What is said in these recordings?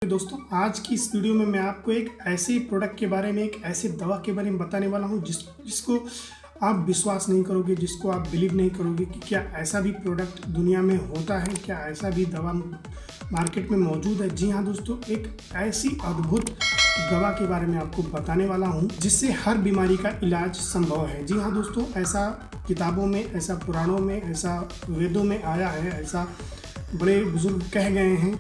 दोस्तों, आज की इस वीडियो में मैं आपको एक ऐसे प्रोडक्ट के बारे में, एक ऐसे दवा के बारे में बताने वाला हूं जिसको आप विश्वास नहीं करोगे, जिसको आप बिलीव नहीं करोगे कि क्या ऐसा भी प्रोडक्ट दुनिया में होता है, क्या ऐसा भी दवा मार्केट में मौजूद है। जी हाँ दोस्तों, एक ऐसी अद्भुत दवा के बारे में आपको बताने वाला हूं जिससे हर बीमारी का इलाज संभव है। जी हाँ दोस्तों, ऐसा किताबों में, ऐसा पुराणों में, ऐसा वेदों में आया है, ऐसा बड़े बुजुर्ग कह गए हैं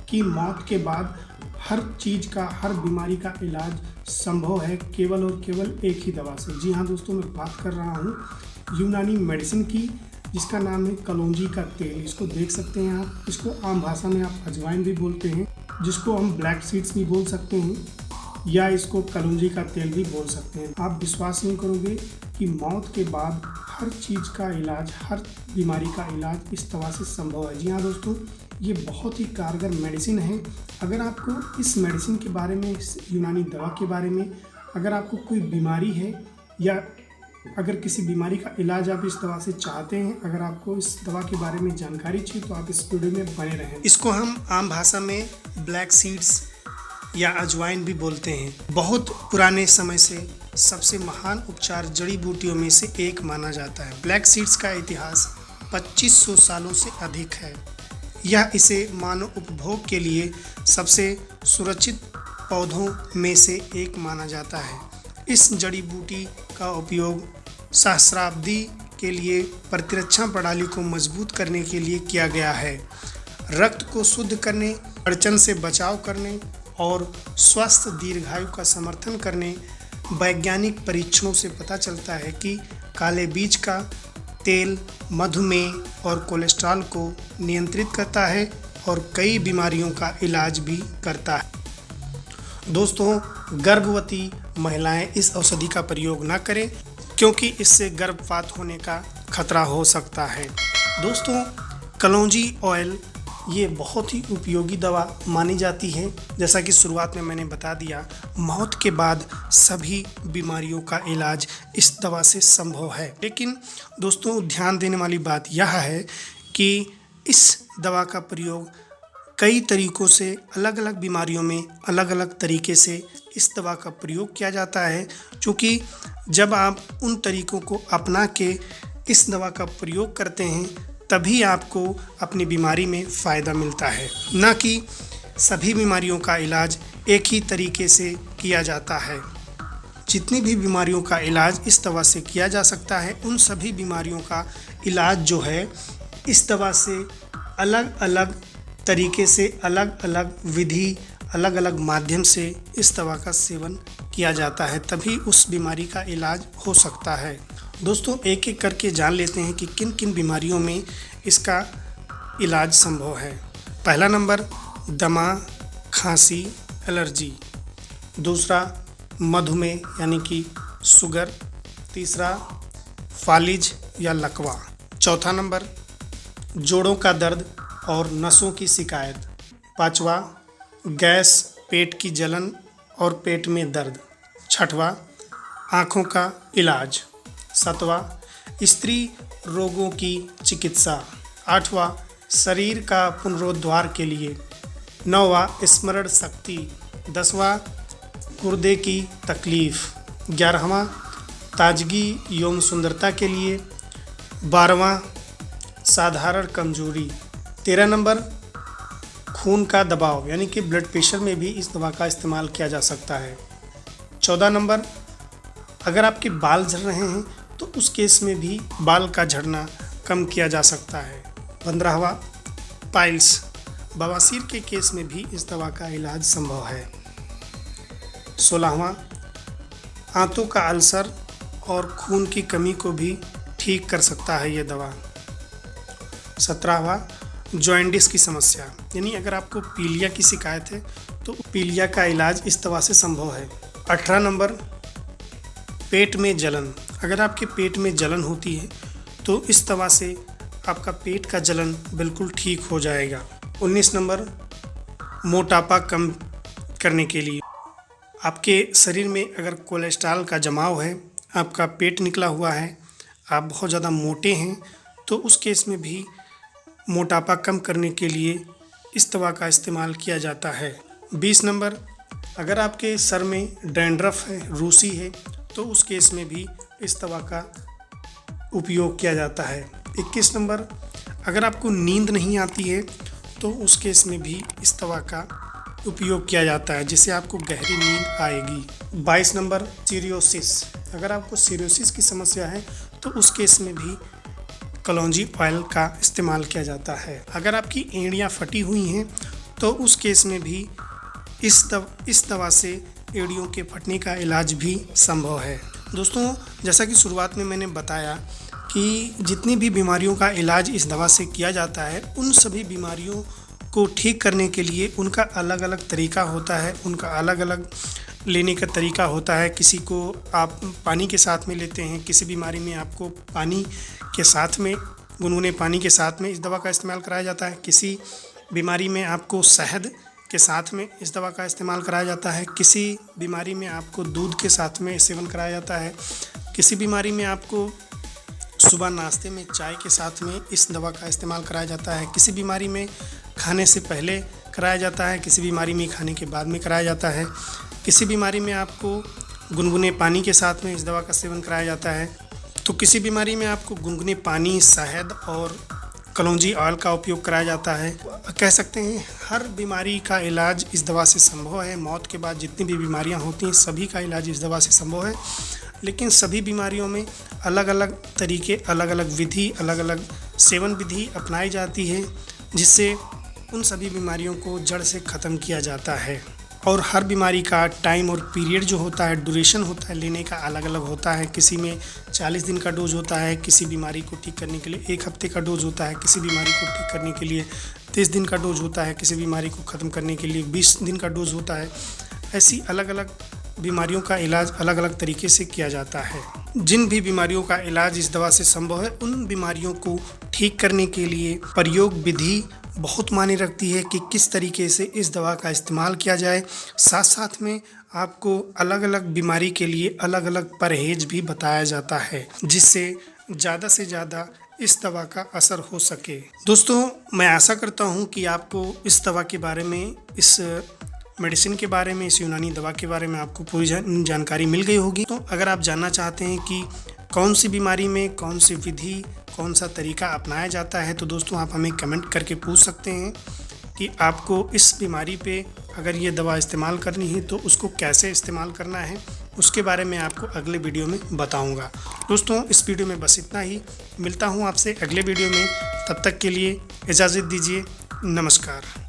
कि मौत के बाद हर चीज़ का, हर बीमारी का इलाज संभव है केवल और केवल एक ही दवा से। जी हाँ दोस्तों, मैं बात कर रहा हूँ यूनानी मेडिसिन की, जिसका नाम है कलौंजी का तेल। इसको देख सकते हैं आप, इसको आम भाषा में आप अजवाइन भी बोलते हैं, जिसको हम ब्लैक सीड्स भी बोल सकते हैं, या इसको कलौंजी का तेल भी बोल सकते हैं। आप विश्वास नहीं करोगे कि मौत के बाद हर चीज़ का इलाज, हर बीमारी का इलाज इस दवा से संभव है। जी हाँ दोस्तों, ये बहुत ही कारगर मेडिसिन है। अगर आपको इस मेडिसिन के बारे में, इस यूनानी दवा के बारे में, अगर आपको कोई बीमारी है या अगर किसी बीमारी का इलाज आप इस दवा से चाहते हैं, अगर आपको इस दवा के बारे में जानकारी चाहिए तो आप इस वीडियो में बने रहें। इसको हम आम भाषा में ब्लैक सीड्स या अजवाइन भी बोलते हैं। बहुत पुराने समय से सबसे महान उपचार जड़ी बूटियों में से एक माना जाता है। ब्लैक सीड्स का इतिहास 2500 सालों से अधिक है। यह इसे मानव उपभोग के लिए सबसे सुरक्षित पौधों में से एक माना जाता है। इस जड़ी बूटी का उपयोग सहस्राब्दी के लिए प्रतिरक्षा प्रणाली को मजबूत करने के लिए किया गया है। रक्त को शुद्ध करने, अड़चन से बचाव करने और स्वस्थ दीर्घायु का समर्थन करने। वैज्ञानिक परीक्षणों से पता चलता है कि काले बीज का तेल मधुमेह और कोलेस्ट्रॉल को नियंत्रित करता है और कई बीमारियों का इलाज भी करता है। दोस्तों, गर्भवती महिलाएं इस औषधि का प्रयोग न करें, क्योंकि इससे गर्भपात होने का खतरा हो सकता है। दोस्तों, कलौंजी ऑयल ये बहुत ही उपयोगी दवा मानी जाती है। जैसा कि शुरुआत में मैंने बता दिया, मौत के बाद सभी बीमारियों का इलाज इस दवा से संभव है। लेकिन दोस्तों, ध्यान देने वाली बात यह है कि इस दवा का प्रयोग कई तरीक़ों से, अलग अलग बीमारियों में अलग अलग तरीके से इस दवा का प्रयोग किया जाता है। क्योंकि जब आप उन तरीक़ों को अपना के इस दवा का प्रयोग करते हैं, तभी आपको अपनी बीमारी में फ़ायदा मिलता है। न कि सभी बीमारियों का इलाज एक ही तरीके से किया जाता है। जितनी भी बीमारियों का इलाज इस दवा से किया जा सकता है, उन सभी बीमारियों का इलाज जो है इस दवा से अलग अलग तरीके से, अलग अलग विधि, अलग अलग माध्यम से इस दवा का सेवन किया जाता है, तभी उस बीमारी का इलाज हो सकता है। दोस्तों, एक एक करके जान लेते हैं कि किन किन बीमारियों में इसका इलाज संभव है। पहला नंबर, दमा, खांसी, एलर्जी। दूसरा, मधुमेह यानी कि शुगर। तीसरा, फालिज या लकवा। चौथा नंबर, जोड़ों का दर्द और नसों की शिकायत। पांचवा, गैस, पेट की जलन और पेट में दर्द। छठवा, आँखों का इलाज। सातवां, स्त्री रोगों की चिकित्सा। आठवां, शरीर का पुनरुद्धार के लिए। नौवां, स्मरण शक्ति। 10वां, गुर्दे की तकलीफ। 11वां, ताजगी एवं सुंदरता के लिए। 12वां, साधारण कमजोरी। 13 नंबर, खून का दबाव यानी कि ब्लड प्रेशर में भी इस दवा का इस्तेमाल किया जा सकता है। 14 नंबर, अगर आपके बाल झड़ रहे हैं तो उस केस में भी बाल का झड़ना कम किया जा सकता है। 15वां, पाइल्स, बवासीर के केस में भी इस दवा का इलाज संभव है। 16वां, आंतों का अल्सर और खून की कमी को भी ठीक कर सकता है ये दवा। 17वां, जॉइंटिस की समस्या यानी अगर आपको पीलिया की शिकायत है तो पीलिया का इलाज इस दवा से संभव है। 18 नंबर, पेट में जलन। अगर आपके पेट में जलन होती है तो इस दवा से आपका पेट का जलन बिल्कुल ठीक हो जाएगा। 19 नंबर, मोटापा कम करने के लिए। आपके शरीर में अगर कोलेस्ट्रॉल का जमाव है, आपका पेट निकला हुआ है, आप बहुत ज़्यादा मोटे हैं, तो उस केस में भी मोटापा कम करने के लिए इस दवा का इस्तेमाल किया जाता है। 20 नंबर, अगर आपके सर में डैंड्रफ है, रूसी है, तो उस केस में भी इस दवा का उपयोग किया जाता है। 21 नंबर, अगर आपको नींद नहीं आती है तो उस केस में भी इस दवा का उपयोग किया जाता है, जिससे आपको गहरी नींद आएगी। 22 नंबर, सीरियोसिस, अगर आपको सीरियोसिस की समस्या है तो उस केस में भी कलौंजी ऑयल का इस्तेमाल किया जाता है। अगर आपकी एड़ियाँ फटी हुई हैं तो उस केस में भी इस दवा से एड़ियों के फटने का इलाज भी संभव है। दोस्तों, जैसा कि शुरुआत में मैंने बताया कि जितनी भी बीमारियों का इलाज इस दवा से किया जाता है, उन सभी बीमारियों को ठीक करने के लिए उनका अलग अलग तरीका होता है, उनका अलग अलग लेने का तरीका होता है। किसी को आप पानी के साथ में लेते हैं, किसी बीमारी में आपको पानी के साथ में, गुनगुने पानी के साथ में इस दवा का इस्तेमाल कराया जाता है। किसी बीमारी में आपको शहद के साथ में इस दवा का इस्तेमाल कराया जाता है। किसी बीमारी में आपको दूध के साथ में सेवन कराया जाता है। किसी बीमारी में आपको सुबह नाश्ते में चाय के साथ में इस दवा का इस्तेमाल कराया जाता है। किसी बीमारी में खाने से पहले कराया जाता है, किसी बीमारी में खाने के बाद में कराया जाता है। किसी बीमारी में आपको गुनगुने पानी के साथ में इस दवा का सेवन कराया जाता है। तो किसी बीमारी में आपको गुनगुने पानी, शहद और कलौंजी ऑयल का उपयोग कराया जाता है। कह सकते हैं हर बीमारी का इलाज इस दवा से संभव है। मौत के बाद जितनी भी बीमारियां होती हैं सभी का इलाज इस दवा से संभव है, लेकिन सभी बीमारियों में अलग अलग तरीके, अलग अलग विधि, अलग अलग सेवन विधि अपनाई जाती है, जिससे उन सभी बीमारियों को जड़ से ख़त्म किया जाता है। और हर बीमारी का टाइम और पीरियड जो होता है, ड्यूरेशन होता है, लेने का अलग अलग होता है। किसी में 40 दिन का डोज होता है, किसी बीमारी को ठीक करने के लिए 1 हफ्ते का डोज होता है, किसी बीमारी को ठीक करने के लिए 30 दिन का डोज होता है, किसी बीमारी को ख़त्म करने के लिए 20 दिन का डोज होता है। ऐसी अलग अलग बीमारियों का इलाज अलग अलग तरीके से किया जाता है। जिन भी बीमारियों का इलाज इस दवा से संभव है, उन बीमारियों को ठीक करने के लिए प्रयोग विधि बहुत मायने रखती है कि किस तरीके से इस दवा का इस्तेमाल किया जाए। साथ साथ में आपको अलग अलग बीमारी के लिए अलग अलग परहेज भी बताया जाता है, जिससे ज़्यादा से ज़्यादा इस दवा का असर हो सके। दोस्तों, मैं आशा करता हूँ कि आपको इस दवा के बारे में, इस मेडिसिन के बारे में, इस यूनानी दवा के बारे में आपको पूरी जानकारी मिल गई होगी। तो अगर आप जानना चाहते हैं कि कौन सी बीमारी में कौन सी विधि, कौन सा तरीका अपनाया जाता है, तो दोस्तों आप हमें कमेंट करके पूछ सकते हैं कि आपको इस बीमारी पे अगर ये दवा इस्तेमाल करनी है तो उसको कैसे इस्तेमाल करना है। उसके बारे में आपको अगले वीडियो में बताऊंगा। दोस्तों, इस वीडियो में बस इतना ही। मिलता हूँ आपसे अगले वीडियो में, तब तक के लिए इजाज़त दीजिए। नमस्कार।